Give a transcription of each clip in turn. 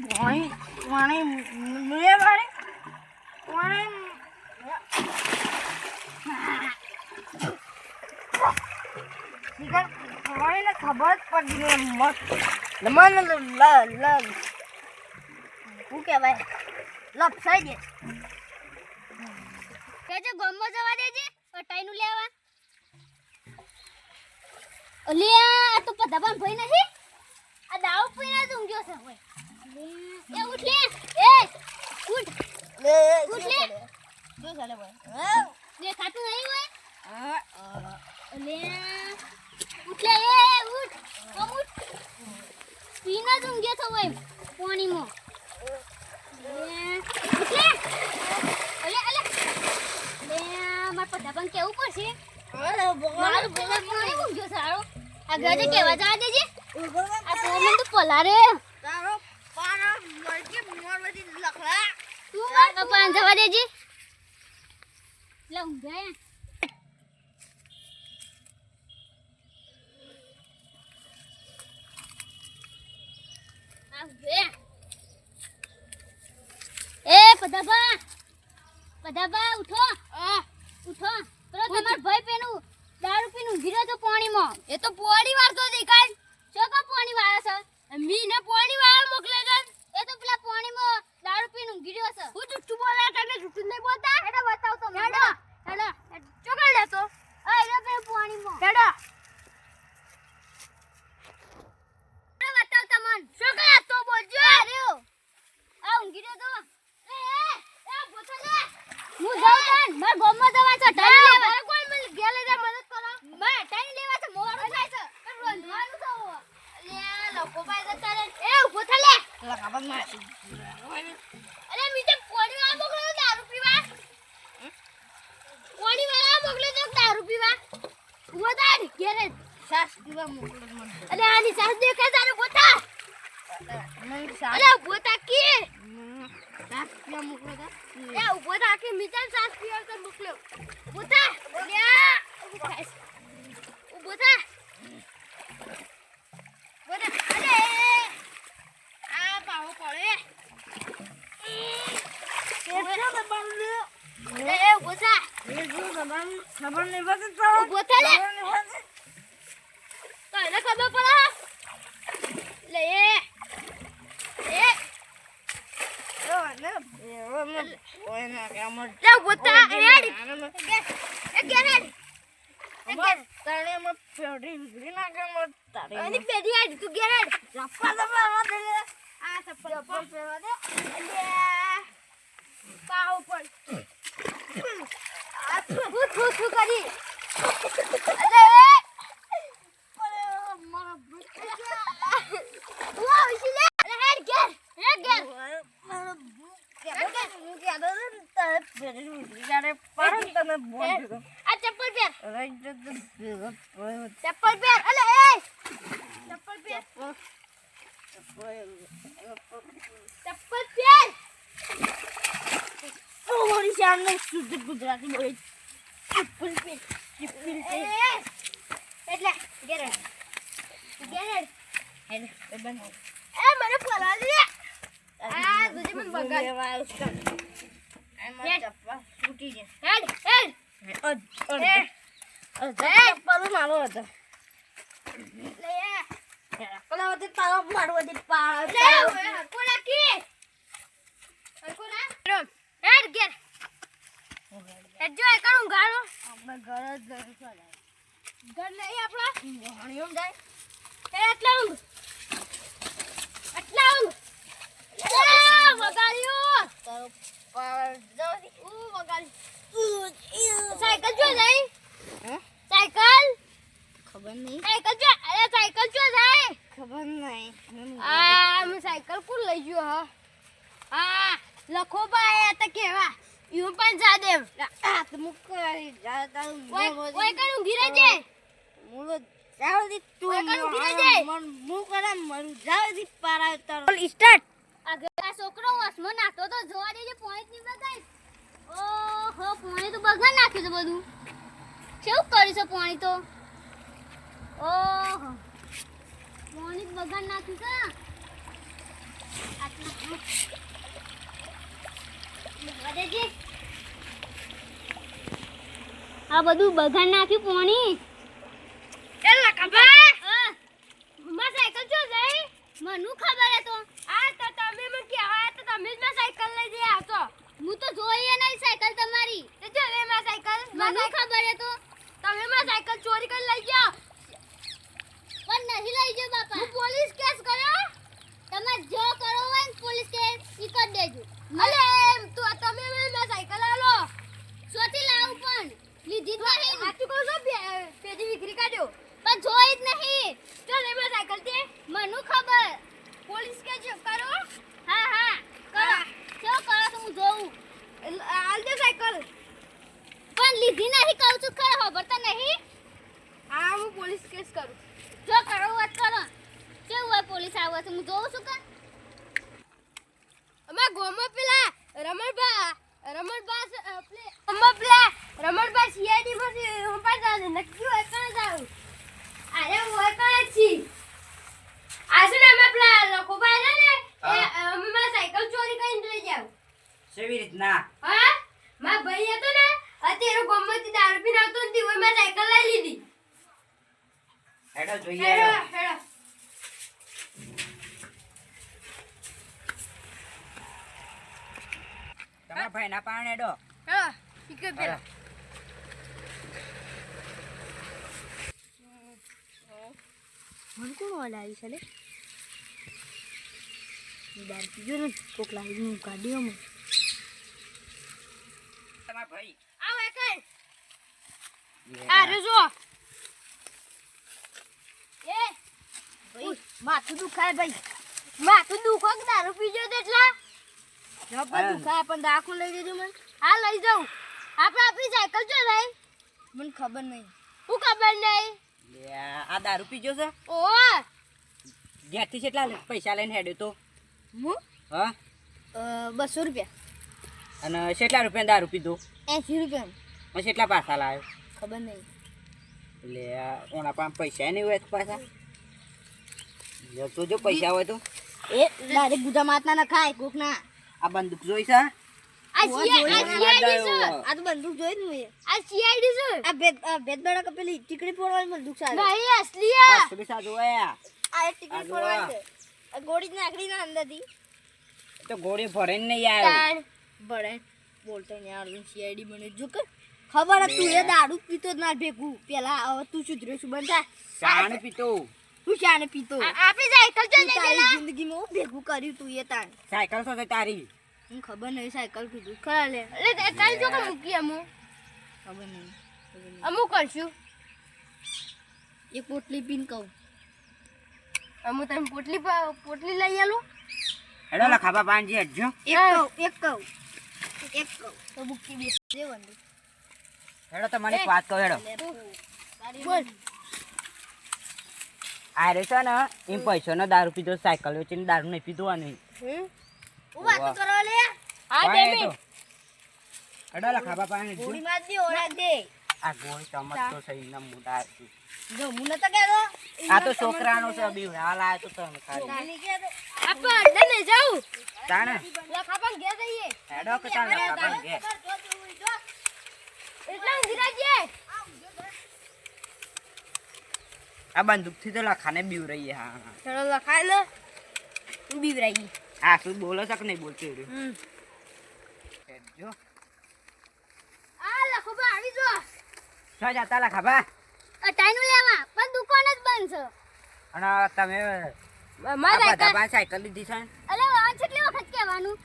પાણી પાણી મે પાણી પાણી પાણીને ખબર જ પડી મસ્ત મને શું કહેવાય લપસાઈ દે કેજે ગોમો જવા દેજે ટાઈનું લેવા ઓલિયા તો પધાબાન ભઈ નહીં આ દાવ પીને ઊંઘ્યો છે હોય એ ઉઠ લે એ ઉઠ લે ઉઠ લે જો ચાલે ભાઈ લે ખાતું નહીં હોય ઓલિયા ઉઠ લે એ ઉઠ કોમ ઉઠ પીને ઊંઘ્યો છે હોય પાણીમાં ઉઠ લે ઓલે ઓલે લે માર પધાબાન કેવું પડશે મારું ભગવાન પાણી ઊંઘ્યો સારો આ ગજે કેવા જા દેજે આ કોમન તો પલારે તારો પારો મરકે મોરવાથી લખલા તું માર કપાન જવા દેજે લે ઊંઘે આ ઊંઘે એ પધાબા ઉઠો ઉઠો પેલો તમાર ભાઈ પેનું દારૂ પીને ઊંઘી રહ્યો તો પાણીમાં એ તો પોણી વાળતો દેખાય શું કા પોણી વાળો છે મીને પોણી વાળો મોકલે છે એ તો પેલા પાણીમાં દારૂ પીને ઊંઘી રહ્યો છે હું જુઠ્ઠું બોલા તને જુઠ્ઠું નહીં બોલતા હેડો બતાવ તો હેડો હેડો ચોકડ લેતો આ એ પેલા પાણીમાં હેડો બતાવ તમન ચોકડ તો બોલજો અરે આ ઊંઘી રહ્યો તો એ બોતલે હું જાઉં તન માર ગોમમાં જવા છે ટાઈમ લેવા કોઈ મને ગેલે જા મદદ કરો મે ટાઈમ લેવા છે મોરો થાય છે પણ રોંધવાનું તો લે લોકો ભાઈ જતા રે એ ઉભો થા લે ખબર ના અરે મીતે કોણી વાળા મોકલો દારૂ પીવા કોણી વાળા મોકલો તો દારૂ પીવા ઉભો થા ઘેરે સાસ પીવા મોકલો મને અરે આની સાસ દેખે તારું બોતા મને સાસ અરે ઉભો થા કે સાસ પીવા મોકલો તો એ ઉભો થા કે મીતે સાસ પીવા તો મોકલો ઉભો થા લ્યા ઉભો થા બોલે અરે આ પાવો પડે કેટલા દબાણ લે એ ઉભો થા એ જો દબાણ ખબર નહીં પડતી તો ઉભો થા લે તો એને ખબર પડે લે એ ને ઓય ના કામ લે ઉભો થા હેડ એ ગેર હેડ તારે મત ફેવડી વિગડી ના કામ તારે અને પેડી હેડ તું ગેર હેડ ચપ્પલ દબાવા દે આ ચપ્પલ પહેરવા દે લે પાવ પર આ થુ કરી અરે મારા બુટ વાહ વિશલે અરે હેડ ગેર આ ચપ્પલ પહેર ચપ્પલ પહેર અલે એ ચપ્પલ પહેર ચપ્પલ પહેર મારી સામે શુદ્ધ ગુજરાતી બોલે ચપ્પલ પહેર એટલે ગેર હેડ એ મને પલા દે આ દુજે મને બગાડ ચપ્પલ છૂટી જાય હેડ ચપ્પલ મારો હતો લે પેલા વખતે તારો મારો હતી પાળ લે કોલા કી કોલા હેડ ગેર હેડ જો કરું ગાળો આપણે ઘર જ ચાલે ઘર નહીં આપડા હણિયો જાય એટલા ઊંઘ વગાડ્યો તારો પાળ જાવ વગાડી સાયકલ જો જાય હે સાયકલ ખબર નહીં સાયકલ જો અરે સાયકલ જો જાય ખબર નહીં આ મે સાયકલ કોણ લઈ ગયો હા લખો ભાઈ આ તો કેવા યું પણ જા દેવ આ તો મુકરી જા તારું ઓય કરું ઘીરે જે મુલો જાવદી તું ઓય કરું ઘીરે જે મન મુકરા મરું જાવદી પારા તારો સ્ટાર્ટ આ છોકરો વસમાં નાખતો તો જોવા દેજે પોઈન્ટ ની બગાઈ ઓહો પાણી તો બગાડ નાખ્યું છે બધું કેવું કર્યું છે પાણી તો ઓહો પાણી બગાડ નાખ્યું છે આ બધું બગાડ નાખ્યું પોણી. એ લખાબા હા માં સાયકલ ચો ગઈ મનુ ખબર હે તો. આ તો તમે મને કહેવાય તો તમે જ માં સાયકલ લઈ જઈ આવતો. હું તો જોઈએ નહીં સાયકલ તમારી. તો જો લે માં સાયકલ મને ખબર હે તો. તમે માં સાયકલ ચોરી કરી લઈ જાઓ. પણ નહીં લઈ જો બાપા. હું પોલીસ કેસ કર્યો. તમે જો કરો હોય ને પોલીસ કેસ ઈ કરી દેજો. અલે તો તમે મને માં સાયકલ આલો. સોથી લાવ પણ લીધી જ નહીં. સાચું કહું છો પેજી વિક્રી કાઢ્યો. પણ જોઈ જ નહીં. જો લે માં સાયકલ તે મનુ ખબર. પોલીસ કેસ કરો. હા હા કરો. શું કરો તો હું જોઉં. આલ દે સાયકલ. પણ લીધી નહીં કહું છું ખરા ખબર નહીં. હા હું પોલીસ કેસ કરું. જો કરો વાત કરો. કેવું હોય પોલીસ આવે છે હું જોઉં છું કે. અમાર ગોમો પેલા રમણબા સીઆઈડી માંથી હું પાછા નક્કી હોય કણ જાવ. અરે હોય કણ છી. આજે ને અમે પેલા લોકો ભાઈ ને અમે મારી સાયકલ ચોરી કરીને લઈ જાવ. કેવી રીતના? હા મારા ભાઈ હતો ને અત્યારે ગોમમાંથી દારૂ પીને આવતો ને તે મારી સાયકલ લઈ લીધી. હેડો જોઈએ હેડો હેડો. હેડો. તમારા ભાઈના પાણ હેડો. હા ઠીક છે પેલા. મને કોણ ઓલાવી છે લે? દારૂ પીજો ને કોક લાવી હું કાઢ્યો મને. તમારા ભાઈ. આવો એકઈ. આ રજો. એ ભાઈ માથું દુખાય ભાઈ. માથું દુખો કે દારૂ પીજો તો એટલા? જબર દુખાય પણ દાખલો લઈ દેજો મને. હા લઈ જાઉં. આપણે આપણી સાયકલ જો લઈ. મને ખબર નહીં. હું ખબર નહીં. લે, આ દારૂ પીજો છે? ઓહ ઘેરથી કેટલા પૈસા લઈને હેડ્યો તો? હું હા? 200 રૂપિયા. અને કેટલા રૂપિયા દારૂ પીધો? 80 રૂપિયા. અને કેટલા પાછા લાવ્યો? ખબર નહીં. લે, ઓના પાસે પૈસા નહીં હોય તો પાછા. લે, તો જો પૈસા હોય તો એ ડાયરેક્ટ ગુજા માતના ના ખાય કોક ના. આ બંદૂક જોઈ છે? આ જોઈ. સીઆઈડી છે. આ તો બંદૂક જોઈ ને મેં. આ સીઆઈડી છે. આ ભેદબાડા કપેલી ટીકડી ફોડવાની બંદૂક છે. નહીં અસલી આ. અસલી સાધુ હોય આ. આ એક ટીકડી ફોડવાની છે. આ ગોળી જ નાખડી ના અંદરથી. તો ગોળી ભરીને નહીં આવ્યો. તાણ બળે બોલતો ને યાર સીઆઈડી બને જો કે ખબર હે તું એ દારૂ પીતો જ ના ભેગું પેલા હવે તું સુધર્યો છું બનતા. ચાણ પીતો. તું શાને પીતો? આપણી સાયકલ છે ને તારી જિંદગીમાં હું ભેગું કર્યું તું એ તાણ. સાયકલ તો તારી. હું ખબર નહીં સાયકલ કીધું ખરા લે એટલે તારી જો કે મૂકી અમુ ખબર નહીં અમુ કરશું એક પોટલી પીન કહું અમુ તમે પોટલી લઈ આલું. હેડો લખાબા પાંજી હેડજો. એક કહું તો મૂકી બે દેવાનું. હેડો તો મને એક વાત કહો હેડો. બોલ આ રે છે ને એમ પૈસાનો દારૂ પીધો સાયકલ વેચીને દારૂ નહીં પીધો નહીં. હું વાત કરો લે. હા કોણ દે એ મે તો? હેડો લખાબા પાંજી હેડજો. ગોળી માર દે ઓરા દે. આ ગોળ ચમચતો સહી ના મોટા છે. જો હું નતો કહેતો આ તો છોકરાનો છે બીવ હાલ આયો તો તમે ખાલી. નાની કહેતો આપા અડ્ડા ને જાઉં તાણે લખાપન ઘે જઈએ. હેડો કે તાણે લખાબા ઘે. એટલા ઊંઘી આ બંદૂકથી તો લખાને બીવ રહી હા હા. ચલો લખાય લે બીવરાઈ. આ શું બોલે છે કે નહીં બોલતી રહ્યું? હેડજો. આ લખો બા આવી જો. શું જતા લખાબા? અટાઈનું લેવા પણ દુકાન જ બંધ છે. અને તમે મારા આ બધા સાયકલ લીધી છે? અલે આ કેટલી વખત કહેવાનું.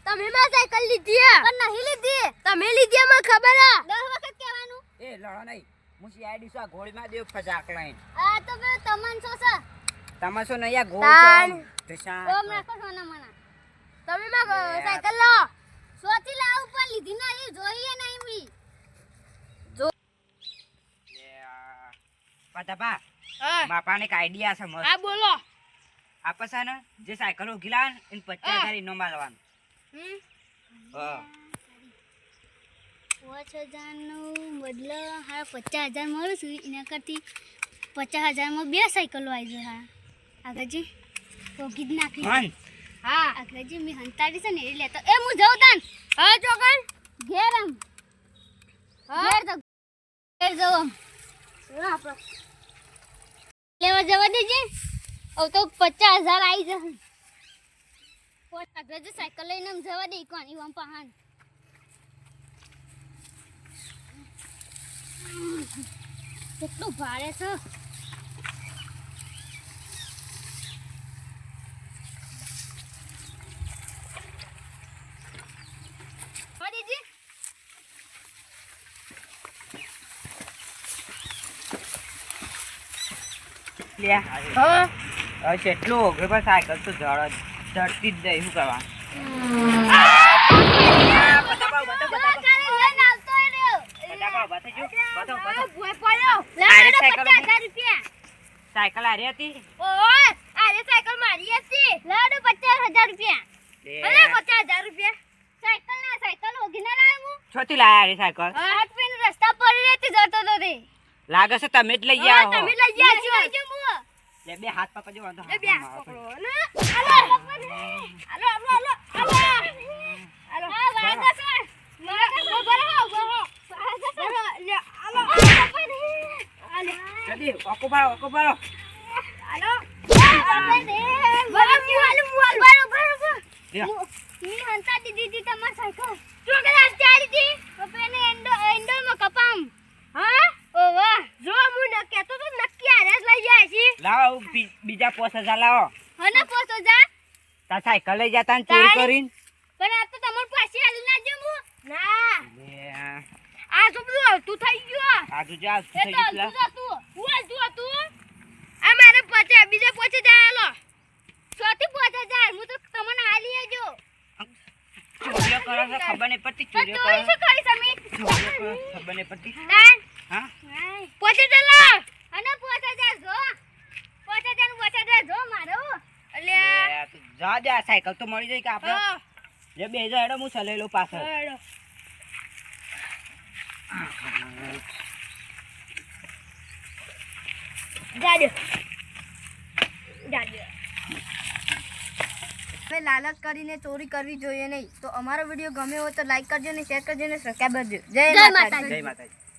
તમે માં સાયકલ લીધી હે પણ નહીં લીધી. તમે લીધી મને ખબર હે 10 વખત કહેવાનું. એ લડો નહીં. હું સીઆઈડી છું આ ગોળીમાં દેવ ફજાક લઈને. આ તો પેલો તમનસો છે. તમે શું નહીં આ ગોળ તાણ. ઓમ રાખો સોના મના. તમે માં સાયકલ લો. સોથી લાવ પણ લીધી નહીં જોઈએ નહીં મી. પતાપા હા બાપાને એક આઈડિયા છે મસ્ત. આ બોલો. આપે છે ને જે સાયકલ ઉઘી લાવે ને એને 50,000 ઇનામ આલવાનું. હા 5000 નું બદલો હા 50000 મળું છું એના કરતી 50000 માં બે સાયકલો આવી જાય. હા આગળજી ઠોકી જ નાખી હન હા એટલે જે મેં હંતાડી છે ને એ લેતો એ હું જાઉં તાન હા ચોકન ઘેર આમ ઘેર તો ઘેર જાઉં આપણે લેવા જવા દેજે હવે તો 50,000 આવી જશે પોત આગળ જે સાયકલ લઈને આમ જવા દે કોની આમ પહાણ કેટલું ભારે છે દીદી લે હા હવે કેટલું ઓઘે પર સાયકલ તો ચડતી જ નહીં શું કરવા ભોય પડ્યો આરે સાયકલ હતી? 50,000 રૂપિયા સાયકલ હારી હતી ઓય આરે સાયકલ મારી હતી લાડુ 50,000 રૂપિયા અરે 50,000 રૂપિયા સાયકલ હોગી ના લાવ્યો હું છોથી લાયા હારી સાયકલ હાથ પેન રસ્તા પર રહેતી જતો તો તે લાગે છે તમે જ લઈ આવો તમે લઈ ગયા છો લે બે હાથ પકડજો વાંધો એ બે મારો તો. પકડો ને હાલો હાલો હાલો હાલો હા વાગા છે મારા બરો લે હાલો જલ્દી ઓકો બારો હાલો લ્યો. મી હંતા દીદી તમાર સાયકલ તું કે ચાલી હતી પપેને એન્ડો માં કપામ હા ઓ વાહ જો હું ન કહેતો તો નક્કી આરે જ લઈ જાય છે લાવો બીજા 5,000 લાવો હને પોસો જા તાર સાયકલ લઈ જતા ને ચોરી કરીને પણ આ તો તમાર પાસે હાલી ના જો હું ના લે આ તો બધું તું થઈ ગયો આજુ જા એ થઈ તો ગયું તું તું આ મારે પચે બીજે પચે જાય હાલો ચોથી પોચા જા હું તો તમને હાલી આજો ચોરીઓ કરો છો ખબર નહીં પડતી તો ચોરીઓ તું કરો શું કરી સમી ચોરીઓ કરો ખબર નહીં પડતી તાન હા પચે ચાલો અને પોચા જા જો પોચા જા જો મારો એટલે લે, તું જા સાયકલ તો મળી જાય કે આપણે હા લે બે જા હેડો હું ચલાવી લઉં પાછળ હેડો જાડ્યો હવે લાલચ કરીને ચોરી કરવી જોઈએ નહીં તો અમારો વિડીયો ગમ્યો હોય તો લાઈક કરજો ને શેર કરજો ને સબસ્ક્રાઇબ કરજો જય જય માતાજી માતાજી. જય માતાજી